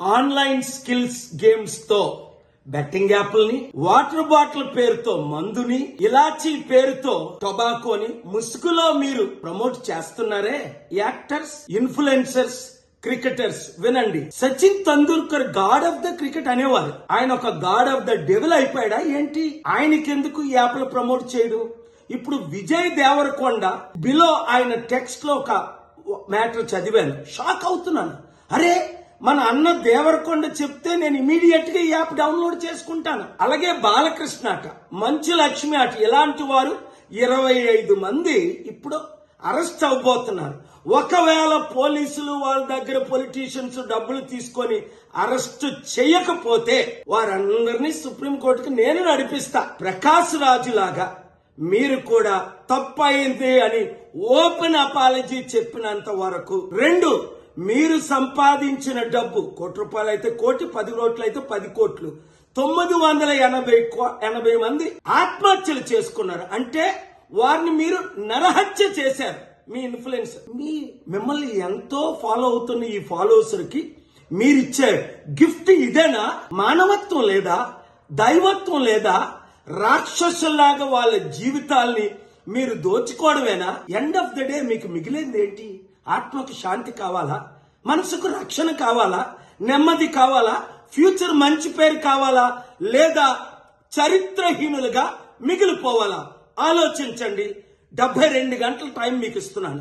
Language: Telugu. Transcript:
ఆన్లైన్ స్కిల్స్ గేమ్స్ తో బెట్టింగ్ యాప్ల్ని, వాటర్ బాటిల్ పేరుతో మందుని, ఇలాచీ పేరుతో టొబాకోని ముసుగులో మీరు ప్రమోట్ చేస్తున్నారే. యాక్టర్స్, ఇన్ఫ్లుయెన్సర్స్, క్రికెటర్స్ వినండి. Sachin Tendulkar God of the cricket అనేవారు. ఆయన ఒక గాడ్ ఆఫ్ ద డెవిల్ అయిపోయాడా ఏంటి? ఆయనకెందుకు ఈ యాప్లు ప్రమోట్ చేయడు? ఇప్పుడు విజయ్ దేవరకొండ బిలో ఆయన టెక్స్ట్ లో ఒక మ్యాటర్ చదివాను, షాక్ అవుతున్నాను. అరే, మన అన్న దేవరకొండ చెప్తే నేను ఇమీడియట్ గా ఈ యాప్ డౌన్లోడ్ చేసుకుంటాను. అలాగే బాలకృష్ణ అట, మంచు లక్ష్మి అట, ఇలాంటి వారు 25 మంది ఇప్పుడు అరెస్ట్ అవబోతున్నారు. ఒకవేళ పోలీసులు వాళ్ళ దగ్గర పొలిటీషియన్స్ డబ్బులు తీసుకొని అరెస్ట్ చేయకపోతే వారందరినీ సుప్రీంకోర్టుకి నేను నడిపిస్తా. ప్రకాష్ రాజు లాగా మీరు కూడా తప్పయింది అని ఓపెన్ అపాలజీ చెప్పినంత వరకు. 2, మీరు సంపాదించిన డబ్బు ₹1 అయితే 1 కోటి, 10 కోట్లు అయితే 10 కోట్లు, 980 మంది ఆత్మహత్యలు చేసుకున్నారు. అంటే వారిని మీరు నరహత్య చేశారు. మీ ఇన్ఫ్లుయెన్స్, మిమ్మల్ని ఎంతో ఫాలో అవుతున్న ఈ ఫాలోవర్స్ కి మీరిచ్చే గిఫ్ట్ ఇదేనా? మానవత్వం లేదా? దైవత్వం లేదా? రాక్షసుల్లాగా వాళ్ళ జీవితాల్ని మీరు దోచుకోవడమేనా? ఎండ్ ఆఫ్ ద డే మీకు మిగిలింది ఏంటి? ఆత్మకు శాంతి కావాలా? మనసుకు రక్షణ కావాలా? నెమ్మది కావాలా? ఫ్యూచర్ మంచి పేరు కావాలా? లేదా చరిత్రహీనులుగా మిగిలిపోవాలా? ఆలోచించండి. 72 గంటల టైం మీకు ఇస్తున్నాను.